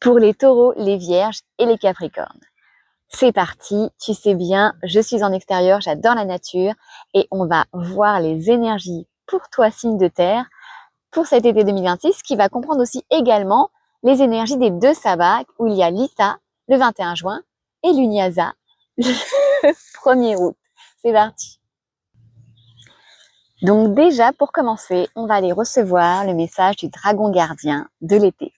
pour les taureaux, les vierges et les capricornes. C'est parti, tu sais bien, je suis en extérieur, j'adore la nature et on va voir les énergies pour toi, signe de terre, pour cet été 2026, qui va comprendre aussi également les énergies des 2 sabbats où il y a l'Ita le 21 juin et l'Unyasa le 1er août. C'est parti. Donc déjà, pour commencer, on va aller recevoir le message du dragon gardien de l'été.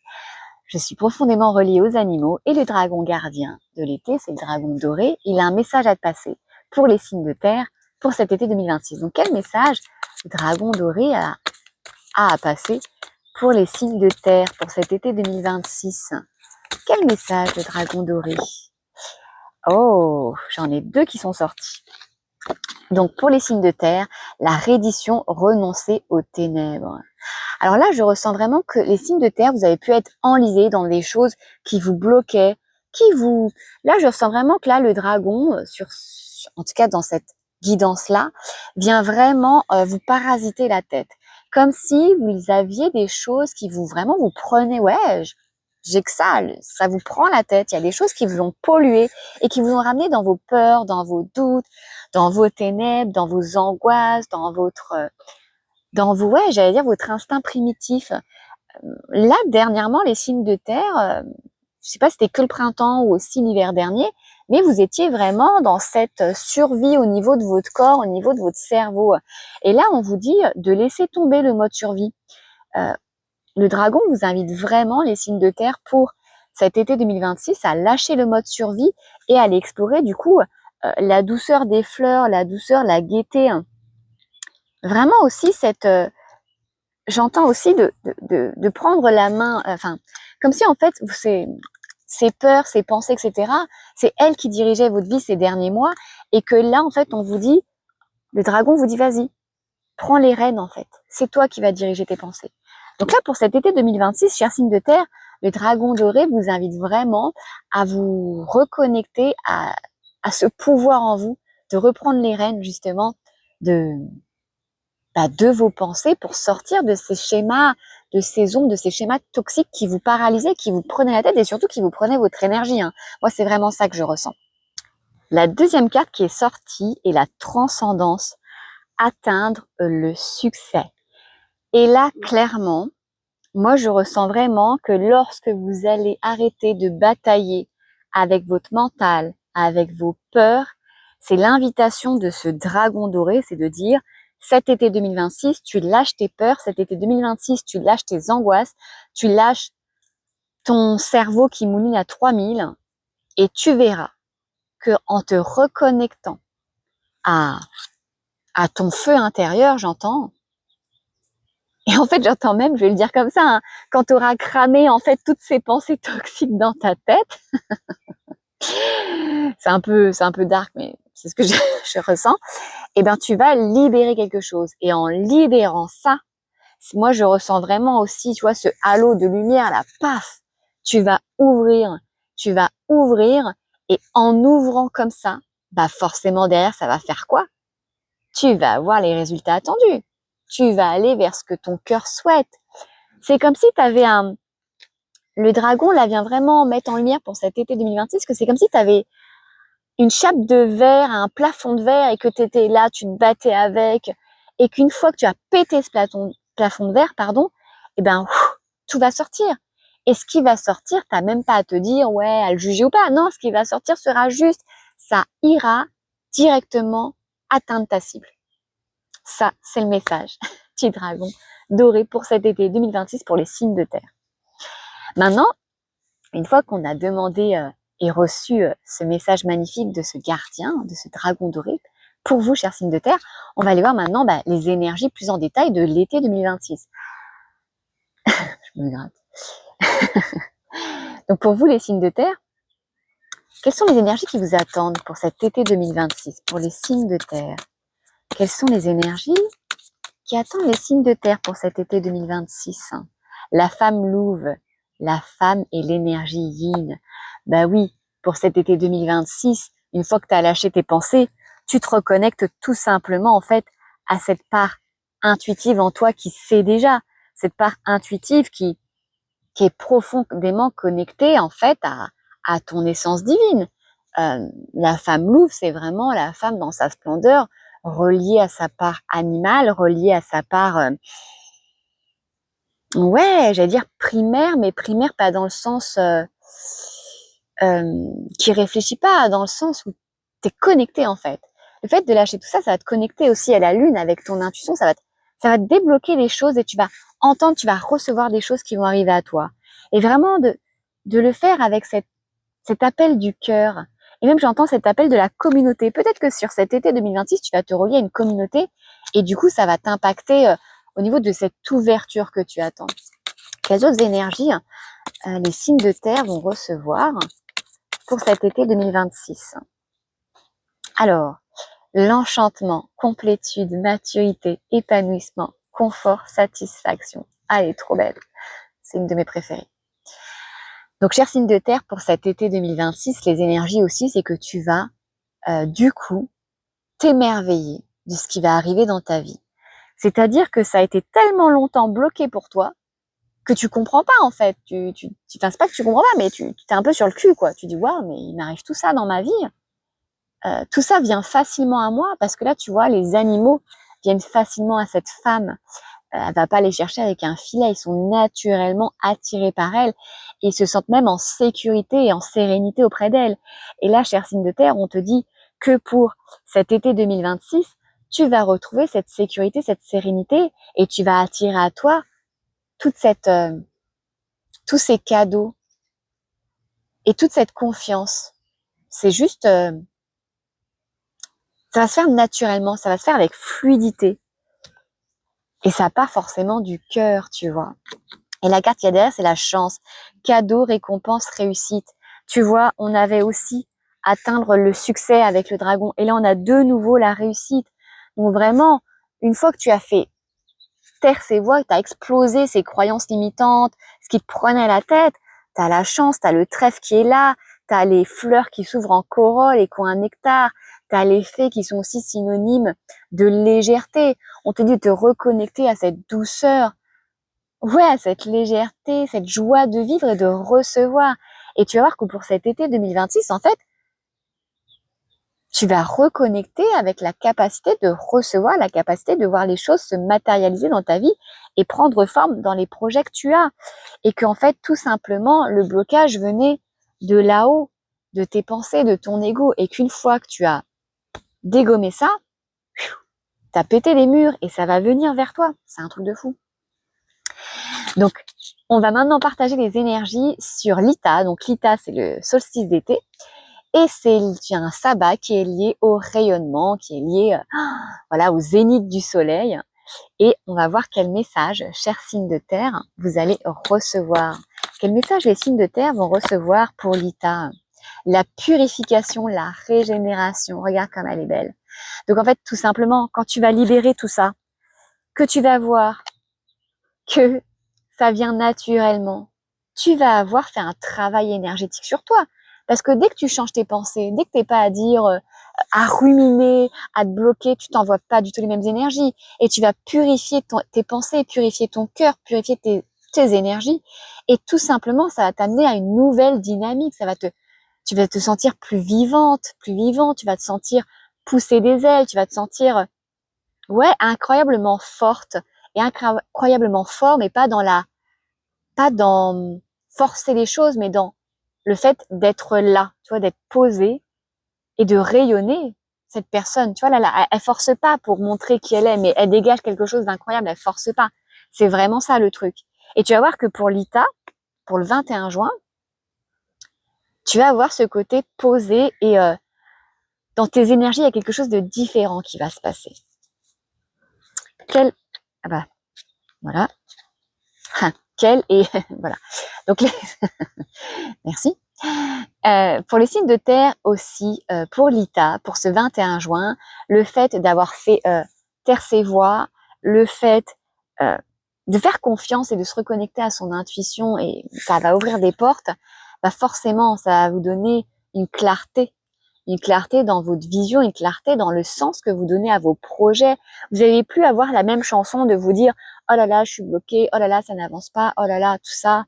Je suis profondément reliée aux animaux et le dragon gardien de l'été, c'est le dragon doré. Il a un message à te passer pour les signes de terre pour cet été 2026. Donc quel message le dragon doré a à passer pour les signes de terre pour cet été 2026? Quel message le dragon doré? Oh, j'en ai 2 qui sont sortis. Donc pour les signes de terre, la reddition, renoncer aux ténèbres. Alors là, je ressens vraiment que les signes de terre, vous avez pu être enlisés dans des choses qui vous bloquaient, Là, je ressens vraiment que là, le dragon, en tout cas dans cette guidance-là, vient vraiment vous parasiter la tête. Comme si vous aviez des choses qui vraiment vous prenaient, ouais, j'ai que ça vous prend la tête. Il y a des choses qui vous ont pollué et qui vous ont ramené dans vos peurs, dans vos doutes, dans vos ténèbres, dans vos angoisses, ouais, j'allais dire votre instinct primitif. Là, dernièrement, les signes de terre, je sais pas si c'était que le printemps ou aussi l'hiver dernier, mais vous étiez vraiment dans cette survie au niveau de votre corps, au niveau de votre cerveau. Et là, on vous dit de laisser tomber le mode survie. Le dragon vous invite vraiment, les signes de terre, pour cet été 2026, à lâcher le mode survie et à aller explorer du coup la douceur des fleurs, la douceur, la gaieté. Vraiment aussi j'entends aussi de prendre la main, comme si en fait ces peurs, ces pensées, etc., c'est elle qui dirigeait votre vie ces derniers mois et que là, en fait, on vous dit, le dragon vous dit, vas-y, prends les rênes, en fait. C'est toi qui vas diriger tes pensées. Donc là, pour cet été 2026, chers signes de terre, le dragon doré vous invite vraiment à vous reconnecter à ce pouvoir en vous, de reprendre les rênes, justement, de vos pensées pour sortir de ces schémas, de ces ombres, de ces schémas toxiques qui vous paralysaient, qui vous prenaient la tête et surtout qui vous prenaient votre énergie. Moi, c'est vraiment ça que je ressens. La deuxième carte qui est sortie est la transcendance, atteindre le succès. Et là, clairement, moi, je ressens vraiment que lorsque vous allez arrêter de batailler avec votre mental, avec vos peurs, c'est l'invitation de ce dragon doré, c'est de dire, cet été 2026, tu lâches tes peurs, cet été 2026, tu lâches tes angoisses, tu lâches ton cerveau qui mouline à 3000 et tu verras que en te reconnectant à ton feu intérieur, j'entends, et en fait, j'entends même, je vais le dire comme ça, quand tu auras cramé en fait toutes ces pensées toxiques dans ta tête, c'est un peu dark, mais c'est ce que je ressens, et ben tu vas libérer quelque chose. Et en libérant ça, moi je ressens vraiment aussi, tu vois, ce halo de lumière là, paf, tu vas ouvrir, et en ouvrant comme ça, bah forcément derrière ça va faire quoi? Tu vas avoir les résultats attendus. Tu vas aller vers ce que ton cœur souhaite. C'est comme si tu avais le dragon là vient vraiment mettre en lumière pour cet été 2026 que c'est comme si tu avais une chape de verre, un plafond de verre et que tu étais là, tu te battais avec et qu'une fois que tu as pété ce plafond de verre, et ben tout va sortir. Et ce qui va sortir, t'as même pas à te dire ouais, à le juger ou pas. Non, ce qui va sortir sera juste, ça ira directement atteindre ta cible. Ça, c'est le message, petit dragon doré pour cet été 2026 pour les signes de terre. Maintenant, une fois qu'on a demandé et reçu ce message magnifique de ce gardien, de ce dragon doré, pour vous, chers signes de terre, on va aller voir maintenant les énergies plus en détail de l'été 2026. Je me gratte. Donc pour vous, les signes de terre, quelles sont les énergies qui vous attendent pour cet été 2026, pour les signes de terre? Quelles sont les énergies qui attendent les signes de terre pour cet été 2026? La femme louve, la femme et l'énergie yin. Bah oui, pour cet été 2026, une fois que tu as lâché tes pensées, tu te reconnectes tout simplement en fait à cette part intuitive en toi qui sait déjà, cette part intuitive qui qui est profondément connecté en fait à ton essence divine. La femme louve, c'est vraiment la femme dans sa splendeur, reliée à sa part animale, reliée à sa part, ouais, j'allais dire primaire, mais primaire pas dans le sens qui réfléchit pas, dans le sens où tu es connecté en fait. Le fait de lâcher tout ça, ça va te connecter aussi à la lune avec ton intuition, ça va te débloquer les choses et tu vas entendre, tu vas recevoir des choses qui vont arriver à toi. Et vraiment de le faire avec cet appel du cœur. Et même j'entends cet appel de la communauté. Peut-être que sur cet été 2026, tu vas te relier à une communauté et du coup, ça va t'impacter au niveau de cette ouverture que tu attends. Quelles autres énergies les signes de terre vont recevoir pour cet été 2026? Alors, l'enchantement, complétude, maturité, épanouissement, confort, satisfaction. Ah, elle est trop belle. C'est une de mes préférées. Donc, cher signe de terre, pour cet été 2026, les énergies aussi, c'est que tu vas, du coup, t'émerveiller de ce qui va arriver dans ta vie. C'est-à-dire que ça a été tellement longtemps bloqué pour toi que tu comprends pas, en fait. Enfin, c'est pas que tu comprends pas, mais tu t'es un peu sur le cul, quoi. Tu dis, waouh, mais il m'arrive tout ça dans ma vie. Tout ça vient facilement à moi parce que là, tu vois, les animaux viennent facilement à cette femme. Elle va pas les chercher avec un filet, ils sont naturellement attirés par elle et ils se sentent même en sécurité et en sérénité auprès d'elle. Et là, cher signe de terre, on te dit que pour cet été 2026, tu vas retrouver cette sécurité, cette sérénité et tu vas attirer à toi toute tous ces cadeaux et toute cette confiance. C'est juste, ça va se faire naturellement, ça va se faire avec fluidité. Et ça part forcément du cœur, tu vois. Et la carte qu'il y a derrière, c'est la chance. Cadeau, récompense, réussite. Tu vois, on avait aussi atteindre le succès avec le dragon. Et là, on a de nouveau la réussite. Donc vraiment, une fois que tu as fait taire ces voix, que tu as explosé ces croyances limitantes, ce qui te prenait la tête, tu as la chance, tu as le trèfle qui est là, tu as les fleurs qui s'ouvrent en corolle et qui ont un nectar, tu as les fées qui sont aussi synonymes de légèreté. On te dit de te reconnecter à cette douceur, ouais, à cette légèreté, cette joie de vivre et de recevoir. Et tu vas voir que pour cet été 2026, en fait, tu vas reconnecter avec la capacité de recevoir, la capacité de voir les choses se matérialiser dans ta vie et prendre forme dans les projets que tu as. Et qu'en fait, tout simplement, le blocage venait de là-haut, de tes pensées, de ton ego. Et qu'une fois que tu as dégommé ça, t'as pété les murs et ça va venir vers toi. C'est un truc de fou. Donc, on va maintenant partager les énergies sur l'Ita. Donc, l'Ita, c'est le solstice d'été. Et c'est un sabbat qui est lié au rayonnement, qui est lié voilà, au zénith du soleil. Et on va voir quel message, chers signes de terre, vous allez recevoir. Quel message les signes de terre vont recevoir pour l'Ita? La purification, la régénération. Regarde comme elle est belle. Donc en fait, tout simplement, quand tu vas libérer tout ça, que tu vas voir que ça vient naturellement, tu vas avoir fait un travail énergétique sur toi. Parce que dès que tu changes tes pensées, dès que t'es pas à dire, à ruminer, à te bloquer, tu t'envoies pas du tout les mêmes énergies. Et tu vas purifier tes pensées, purifier ton cœur, purifier tes énergies. Et tout simplement, ça va t'amener à une nouvelle dynamique. Tu vas te sentir plus vivante, plus vivant. Tu vas te sentir pousser des ailes. Tu vas te sentir, ouais, incroyablement forte et incroyablement fort, mais pas dans forcer les choses, mais dans le fait d'être là, tu vois, d'être posée et de rayonner cette personne. Tu vois, là, elle force pas pour montrer qui elle est, mais elle dégage quelque chose d'incroyable, elle force pas. C'est vraiment ça le truc. Et tu vas voir que pour l'Ita, pour le 21 juin, tu vas avoir ce côté posé et dans tes énergies, il y a quelque chose de différent qui va se passer. Ah bah, voilà. Et voilà. Donc, merci. Pour les signes de terre aussi, pour l'Ita, pour ce 21 juin, le fait d'avoir fait taire ses voix, le fait de faire confiance et de se reconnecter à son intuition, et ça va ouvrir des portes, bah forcément, ça va vous donner une clarté dans votre vision, une clarté dans le sens que vous donnez à vos projets. Vous n'allez plus avoir la même chanson de vous dire « Oh là là, je suis bloquée, oh là là, ça n'avance pas, oh là là, tout ça.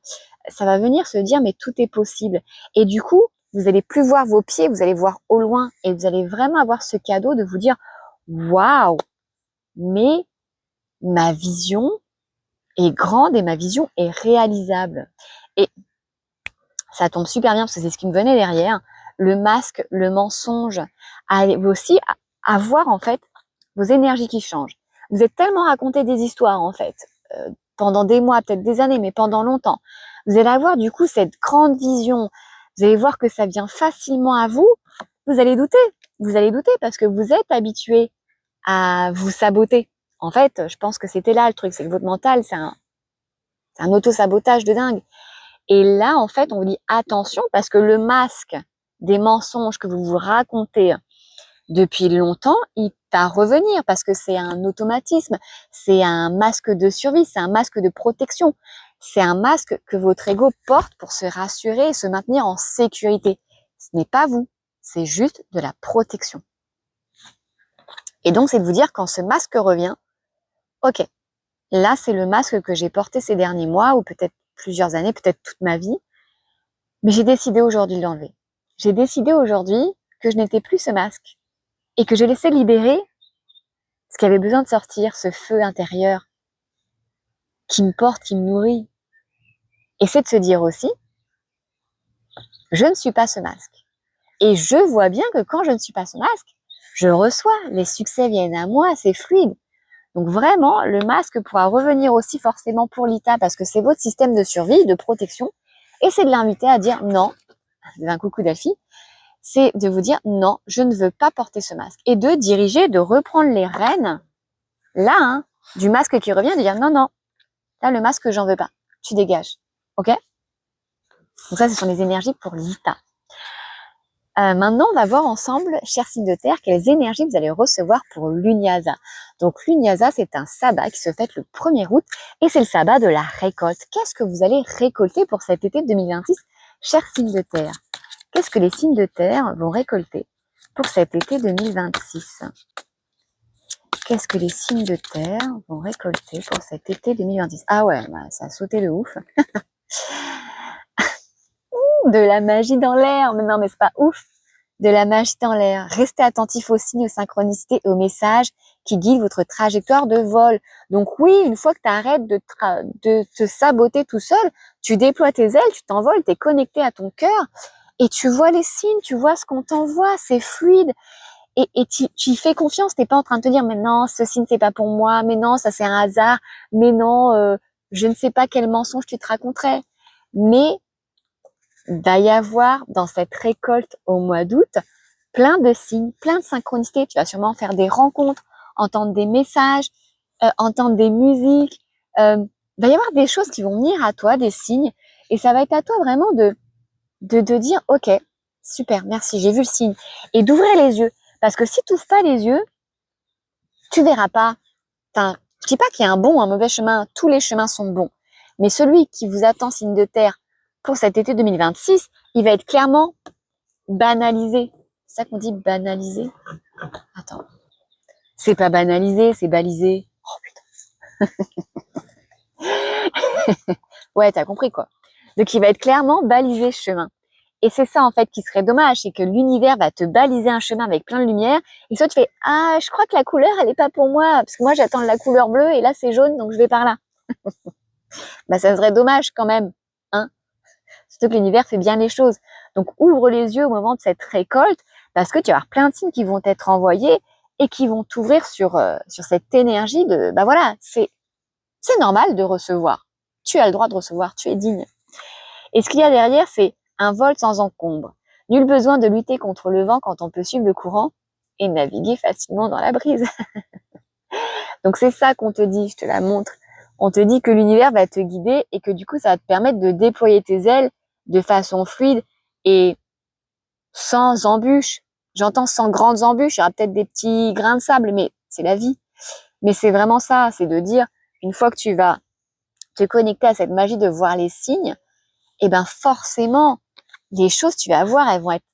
ça va venir se dire, mais tout est possible. Et du coup, vous allez plus voir vos pieds, vous allez voir au loin et vous allez vraiment avoir ce cadeau de vous dire, waouh, mais ma vision est grande et ma vision est réalisable. Et ça tombe super bien parce que c'est ce qui me venait derrière. Le masque, le mensonge, aussi avoir en fait vos énergies qui changent. Vous êtes tellement raconté des histoires en fait, pendant des mois, peut-être des années, mais pendant longtemps. Vous allez avoir du coup cette grande vision. Vous allez voir que ça vient facilement à vous. Vous allez douter. Vous allez douter parce que vous êtes habitué à vous saboter. En fait, je pense que c'était là le truc, c'est que votre mental, c'est un auto-sabotage de dingue. Et là, en fait, on vous dit attention parce que le masque des mensonges que vous vous racontez depuis longtemps, il va revenir parce que c'est un automatisme, c'est un masque de survie, c'est un masque de protection, c'est un masque que votre ego porte pour se rassurer et se maintenir en sécurité. Ce n'est pas vous, c'est juste de la protection. Et donc, c'est de vous dire quand ce masque revient, ok, là, c'est le masque que j'ai porté ces derniers mois ou peut-être plusieurs années, peut-être toute ma vie, mais j'ai décidé aujourd'hui de l'enlever. J'ai décidé aujourd'hui que je n'étais plus ce masque et que je laissais libérer ce qui avait besoin de sortir, ce feu intérieur qui me porte, qui me nourrit. Et c'est de se dire aussi, je ne suis pas ce masque. Et je vois bien que quand je ne suis pas ce masque, je reçois, les succès viennent à moi, c'est fluide. Donc vraiment, le masque pourra revenir aussi forcément pour Lita parce que c'est votre système de survie, de protection. Et c'est de l'inviter à dire non, un coucou Delphi, c'est de vous dire non, je ne veux pas porter ce masque. Et de diriger, de reprendre les rênes, là, hein, du masque qui revient, de dire non, non, là le masque, j'en veux pas, tu dégages. Ok? Donc ça, ce sont les énergies pour Lita. Maintenant, on va voir ensemble, chers signes de terre, quelles énergies vous allez recevoir pour l'Unyasa. Donc l'Unyasa, c'est un sabbat qui se fête le 1er août et c'est le sabbat de la récolte. Qu'est-ce que vous allez récolter pour cet été 2026, chers signes de terre? Qu'est-ce que les signes de terre vont récolter pour cet été 2026? Qu'est-ce que les signes de terre vont récolter pour cet été 2026? Ah ouais, bah, ça a sauté de ouf. De la magie dans l'air, mais non, mais c'est pas ouf. De la magie dans l'air. Restez attentif aux signes, aux synchronicités et aux messages qui guident votre trajectoire de vol. Donc oui, une fois que tu arrêtes de te saboter tout seul, tu déploies tes ailes, tu t'envoles, tu es connecté à ton cœur et tu vois les signes, tu vois ce qu'on t'envoie, c'est fluide. Et tu y fais confiance, t'es pas en train de te dire mais non, ce signe c'est pas pour moi, mais non, ça c'est un hasard, mais non, je ne sais pas quel mensonge tu te raconterais. Mais va y avoir dans cette récolte au mois d'août plein de signes, plein de synchronicités. Tu vas sûrement faire des rencontres, entendre des messages, entendre des musiques. Va y avoir des choses qui vont venir à toi, des signes, et ça va être à toi vraiment de dire ok, super, merci, j'ai vu le signe, et d'ouvrir les yeux. Parce que si tu n'ouvres pas les yeux, tu verras pas. Enfin, je dis pas qu'il y a un bon ou un mauvais chemin, tous les chemins sont bons. Mais celui qui vous attend signe de terre pour cet été 2026, il va être clairement banalisé. C'est ça qu'on dit banalisé? Attends. C'est pas banalisé, c'est balisé. Oh putain. Ouais, t'as compris quoi. Donc il va être clairement balisé ce chemin. Et c'est ça en fait qui serait dommage, c'est que l'univers va te baliser un chemin avec plein de lumière, et soit tu fais ah je crois que la couleur elle est pas pour moi parce que moi j'attends la couleur bleue et là c'est jaune donc je vais par là. Bah ça serait dommage quand même, hein. Surtout que l'univers fait bien les choses. Donc ouvre les yeux au moment de cette récolte parce que tu vas avoir plein de signes qui vont être envoyés et qui vont t'ouvrir sur cette énergie de bah voilà c'est normal de recevoir. Tu as le droit de recevoir, tu es digne. Et ce qu'il y a derrière c'est un vol sans encombre. Nul besoin de lutter contre le vent quand on peut suivre le courant et naviguer facilement dans la brise. Donc c'est ça qu'on te dit, je te la montre. On te dit que l'univers va te guider et que du coup ça va te permettre de déployer tes ailes de façon fluide et sans embûches. J'entends sans grandes embûches, il y aura peut-être des petits grains de sable, mais c'est la vie. Mais c'est vraiment ça, c'est de dire, une fois que tu vas te connecter à cette magie de voir les signes, et ben forcément, les choses tu vas voir, elles vont être...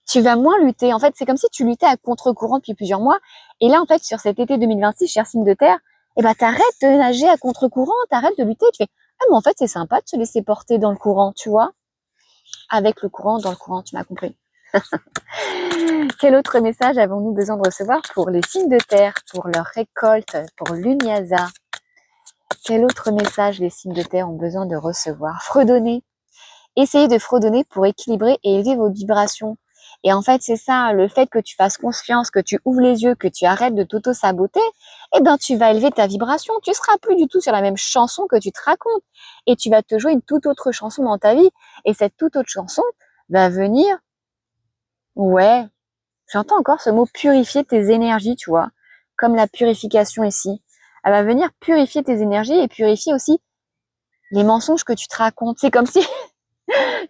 Tu vas moins lutter. En fait, c'est comme si tu luttais à contre-courant depuis plusieurs mois. Et là, en fait, sur cet été 2026, cher signe de terre, eh ben, t'arrêtes de nager à contre-courant, t'arrêtes de lutter. Tu fais, Ah, mais en fait, c'est sympa de se laisser porter dans le courant, tu vois. Avec le courant, dans le courant, tu m'as compris. Quel autre message avons-nous besoin de recevoir pour les signes de terre, pour leur récolte, pour l'Unyasa? Quel autre message les signes de terre ont besoin de recevoir? Fredonner. Essayez de fredonner pour équilibrer et élever vos vibrations. Et en fait, c'est ça, le fait que tu fasses confiance, que tu ouvres les yeux, que tu arrêtes de t'auto-saboter, eh ben, tu vas élever ta vibration. Tu seras plus du tout sur la même chanson que tu te racontes. Et tu vas te jouer une toute autre chanson dans ta vie. Et cette toute autre chanson va venir, ouais, j'entends encore ce mot purifier tes énergies, tu vois, comme la purification ici. Elle va venir purifier tes énergies et purifier aussi les mensonges que tu te racontes. C'est comme si,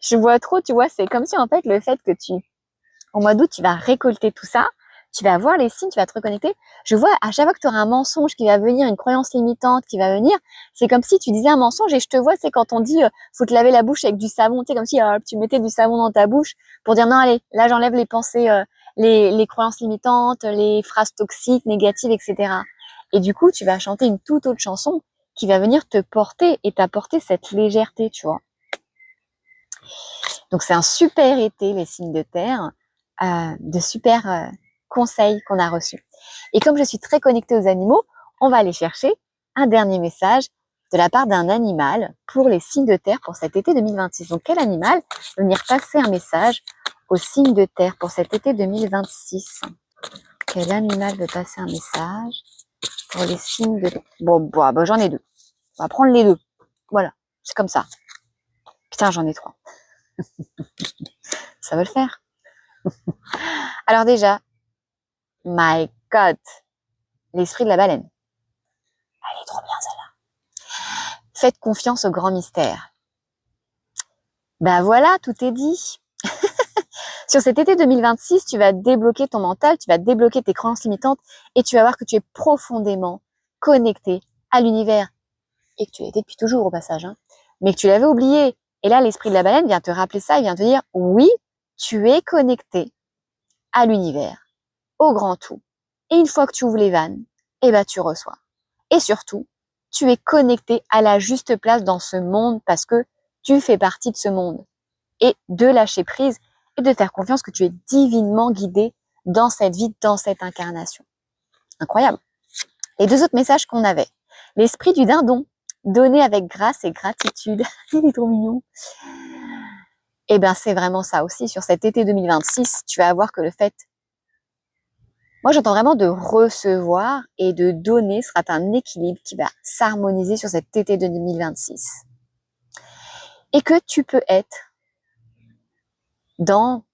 je vois trop, tu vois, c'est comme si en fait le fait que au mois d'août, tu vas récolter tout ça, tu vas voir les signes, tu vas te reconnecter. Je vois à chaque fois que tu auras un mensonge qui va venir, une croyance limitante qui va venir, c'est comme si tu disais un mensonge et je te vois, c'est quand on dit faut te laver la bouche avec du savon, tu sais, comme si tu mettais du savon dans ta bouche pour dire non, allez, là j'enlève les pensées, les croyances limitantes, les phrases toxiques, négatives, etc. Et du coup, tu vas chanter une toute autre chanson qui va venir te porter et t'apporter cette légèreté, tu vois. Donc c'est un super été, les signes de terre, de super conseils qu'on a reçus. Et comme je suis très connectée aux animaux, on va aller chercher un dernier message de la part d'un animal pour les signes de terre pour cet été 2026. Donc quel animal va venir passer un message aux signes de terre pour cet été 2026? Quel animal veut passer un message pour les signes de terre? Bon, j'en ai deux. On va prendre les deux. Voilà, c'est comme ça. Putain, j'en ai trois. Ça veut le faire. Alors déjà, my God, l'esprit de la baleine. Elle est trop bien celle-là. Faites confiance au grand mystère. Ben voilà, tout est dit. Sur cet été 2026, tu vas débloquer ton mental, tu vas débloquer tes croyances limitantes et tu vas voir que tu es profondément connecté à l'univers. Et que tu l'étais depuis toujours au passage, hein, mais que tu l'avais oublié. Et là, l'esprit de la baleine vient te rappeler ça, il vient te dire, oui, tu es connecté à l'univers, au grand tout. Et une fois que tu ouvres les vannes, eh ben, tu reçois. Et surtout, tu es connecté à la juste place dans ce monde parce que tu fais partie de ce monde. Et de lâcher prise et de faire confiance que tu es divinement guidé dans cette vie, dans cette incarnation. Incroyable. Les deux autres messages qu'on avait. L'esprit du dindon, donné avec grâce et gratitude. Il est trop mignon. Eh bien, c'est vraiment ça aussi. Sur cet été 2026, tu vas voir que le fait, moi j'entends vraiment de recevoir et de donner sera un équilibre qui va s'harmoniser sur cet été 2026. Et que tu peux être dans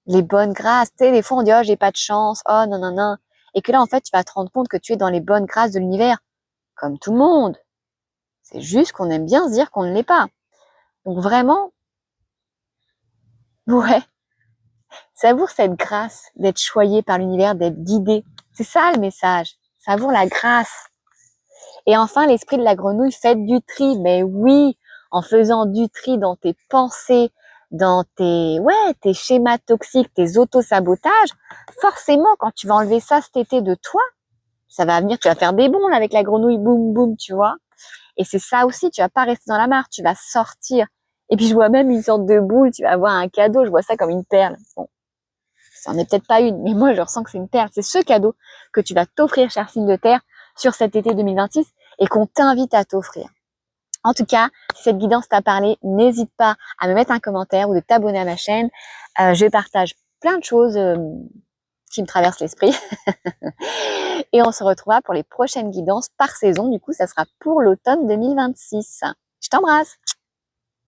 les bonnes grâces. Tu sais, des fois on dit, oh, j'ai pas de chance, oh, non, non, non. Et que là, en fait, tu vas te rendre compte que tu es dans les bonnes grâces de l'univers, comme tout le monde. C'est juste qu'on aime bien se dire qu'on ne l'est pas. Donc vraiment, ouais, savoure cette grâce d'être choyé par l'univers, d'être guidé. C'est ça le message. Savoure la grâce. Et enfin, l'esprit de la grenouille, faites du tri. Mais oui, en faisant du tri dans tes pensées, dans tes schémas toxiques, tes auto-sabotages, forcément, quand tu vas enlever ça cet été de toi, ça va venir, tu vas faire des bonds là, avec la grenouille, boum, boum, tu vois. Et c'est ça aussi, tu vas pas rester dans la mare, tu vas sortir. Et puis je vois même une sorte de boule, tu vas avoir un cadeau, je vois ça comme une perle. Bon, ça n'en est peut-être pas une, mais moi je ressens que c'est une perle. C'est ce cadeau que tu vas t'offrir, cher signe de terre, sur cet été 2026 et qu'on t'invite à t'offrir. En tout cas, si cette guidance t'a parlé, n'hésite pas à me mettre un commentaire ou de t'abonner à ma chaîne. Je partage plein de choses qui me traversent l'esprit. Et on se retrouvera pour les prochaines guidances par saison. Du coup, ça sera pour l'automne 2026. Je t'embrasse!